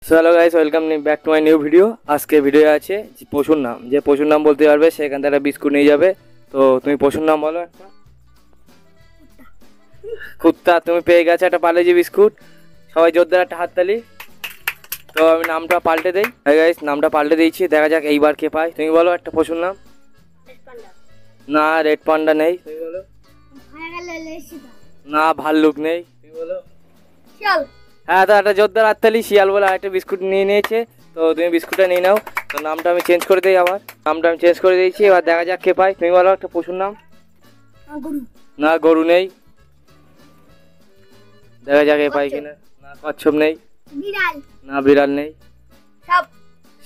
So hello guys, welcome back to my new video. আজকে video আছে পশুর নাম। যে পশুর নাম বলতে পারবে সেখান থেকে একটা বিস্কুট নিয়ে যাবে। তো তুমি পশুর নাম বলো একটা। কুত্তা। তুমি পেয়ে গেছো একটা পার্লেজি বিস্কুট। সবাই জোরদার একটা হাততালি। তো আমি নামটা পাল্টে দেই। হ্যাঁ গাইস, নামটা পাল্টে দিয়েছি, দেখা যাক এইবার কে পায়। তুমি বলো একটা পশুর নাম। না, রেড পান্ডা নেই। তুমি বলো। না, ভাল্লুক নেই। তুমি বলো। হ্যাঁ, তো একটা জোরদার হাততালি। শিয়াল বলে আরেকটা বিস্কুট নিয়ে নিয়েছে। তো তুমি বিস্কুটটা নিয়ে নাও। তো নামটা আমি চেঞ্জ করে দিই আবার। নামটা আমি চেঞ্জ করে দিয়েছি, এবার দেখা যাক কে পায়। তুমি বলো একটা পশুর নাম। না, গরু নেই। দেখা যাক এ পাই কিনা। না, কচ্ছপ নেই। না, বিড়াল নেই।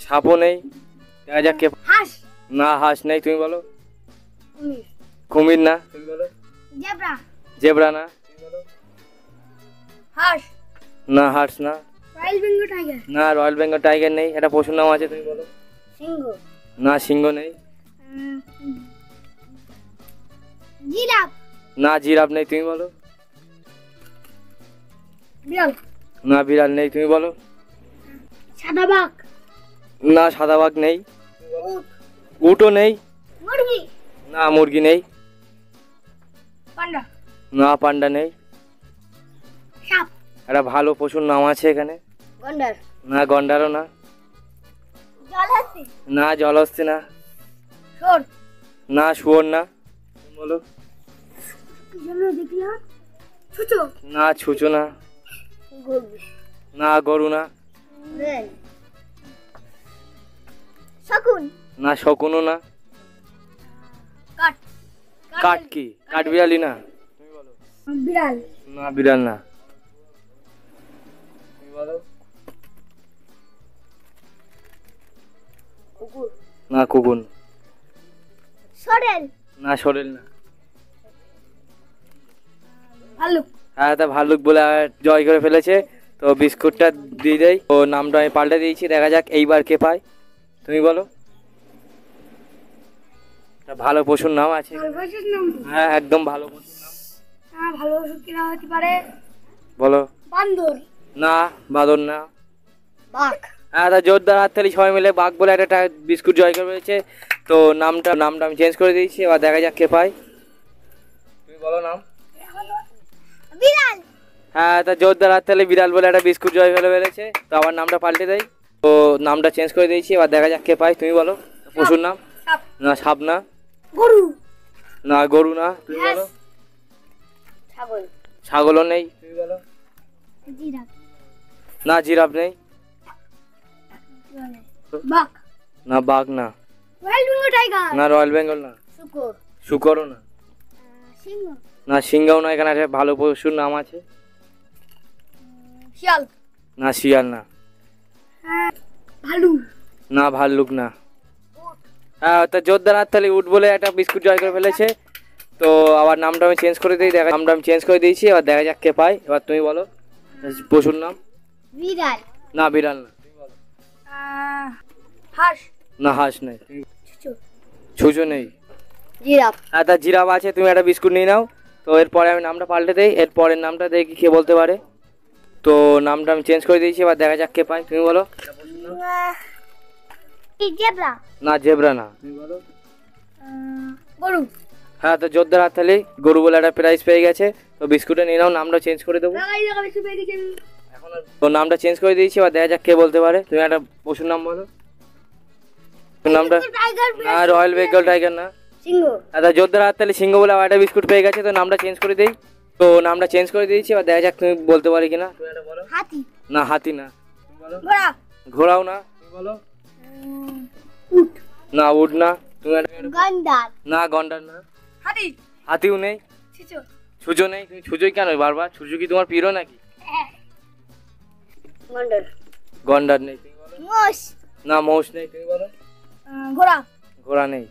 সাপও নেই। দেখা যাক কে। না, হাঁস নেই। তুমি বলো। কুমির না। তুমি বলো। জেব্রা না। তুমি বলো। না, হাঁস না। না, রয়্যাল বেঙ্গল টাইগার নেই। এটা পশুর নাম আছে, তুমি বলো। না, সিংহ নেই। না, জিরাফ নেই। তুমি বলো। না, বিড়াল নেই। তুমি বলো। না, সাদা বাঘ নেই। উটও নেই। না, মুরগি নেই। না, পান্ডা নেই। একটা ভালো পশুর নাম আছে এখানে। না, গন্ডারও না। না, জলহস্তি না। না, শুয়োর না। বলো। না, ছুঁচো না। না, গরু না। না, শকুনও না। কাঠ কি? কাঠ বিড়ালি না। তুমি বলো। না, বিড়াল না। তুমি বলো। না, কুকুর। না, সরেল না। হ্যাঁ, তা ভাল্লুক বলে জয় করে ফেলেছে। তো বিস্কুটটা দিয়ে দেয়। ও নামটা আমি পাল্টে দিয়েছি, দেখা যাক এইবার কে পায়। তুমি বলো। ভালো পশুর নাম আছে। হ্যাঁ, একদম ভালো পশুর নাম। বলো। না, বাঁদর না। হ্যাঁ, তা জোরদার হাততালি। সবাই মিলে বাঘ বলে একটা বিস্কুট জয় করে ফেলেছে। তো নামটা আমি চেঞ্জ করে দিয়েছি, এবার দেখা যাক কে পায়। তুমি বলো নাম। হ্যাঁ, তা জোরদার হাততালি। বিড়াল বলে একটা বিস্কুট জয় করে ফেলেছে। তো আবার নামটা পাল্টে দেয়। তো নামটা চেঞ্জ করে দিয়েছি, এবার দেখা যাক কে পায়। তুমি বলো পশুর নাম। না, সাপ না। না, গরু না। তুমি বলো। ছাগলও নেই। তুমি বলো। না, জিরাফ নেই। না, বাঘ না। না, রয়্যাল বেঙ্গল না। শুকরও না। না, সিংহও না। এখানে একটা ভালো পশুর নাম আছে। না, শিয়াল না। না, ভাল্লুক না। হ্যাঁ, তা জোরদার হাততালি। উট বলে একটা বিস্কুট জয় করে ফেলেছে। তো আবার নামটা আমি চেঞ্জ করে দিই, দেখা নামটা আমি চেঞ্জ করে দিয়েছি, এবার দেখা যাক কে পায়। এবার তুমি বলো পশুর নাম। না, বিড়াল না। তুমি বলো। না, হাঁস নেই। ছুঁচো নেই। হ্যাঁ, তা জিরাফ আছে। তুমি একটা বিস্কুট নিয়ে নাও। তো এরপরে আমি নামটা পাল্টে দিই, এরপরের নামটা দেখি কে বলতে পারে। তো নামটা আমি চেঞ্জ করে দিয়েছি, এবার দেখা যাক কে পায়। তুমি বলো। না, জেব্রা না। তুমি বলো। হ্যাঁ, তো জোরদার হাততালি। গরু বলে একটা প্রাইজ পেয়ে গেছে। তো বিস্কুটে নিয়ে নাও, নামটা চেঞ্জ করে দেবো। এখন তো নামটা চেঞ্জ করে দিয়েছি, এবার দেখা যাক কে বলতে পারে। তুমি একটা পশুর নাম বলো। নামটা। না, রয়্যাল বেঙ্গল টাইগার না। আচ্ছা, জোরদার হাততালি। সিংহ বলে আবার একটা বিস্কুট পেয়ে গেছে। তো নামটা চেঞ্জ করে দেই। তো নামটা চেঞ্জ করে দিয়েছি, এবার দেখা যাক তুমি বলতে পারি কিনা। তুমি একটা বলো। না, হাতি না। তুমি বলো। ঘোড়াও না। তুমি বলো। না, উট না। তুমি না, গন্ডার না। হাতিও নেই। ছুঁচো নেই। তুমি ছুঁচোই কেন বারবার? ছুঁচো কি তোমার প্রিয় নাকি? গন্ডার নেই। তুমি বলো। না, মোষ নেই। তুমি বলো। ঘোড়া নেই।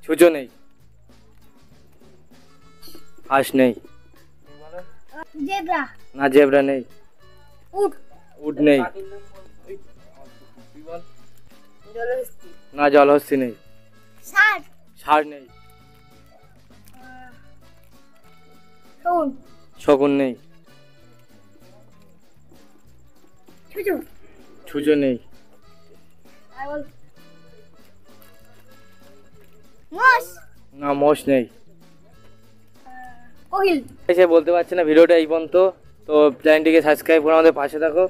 ছুঁচো নেই। হাঁস নেই। না, জেব্রা নেই। উট নেই। না, জলহস্তি নেই। ষাঁড় নেই। শকুন নেই। ছুঁচো নেই। না, মোষ নেই। সে বলতে পারছে না। ভিডিওটা এই পর্যন্ত। তো চ্যানেলটিকে সাবস্ক্রাইব করে আমাদের পাশে থাকো।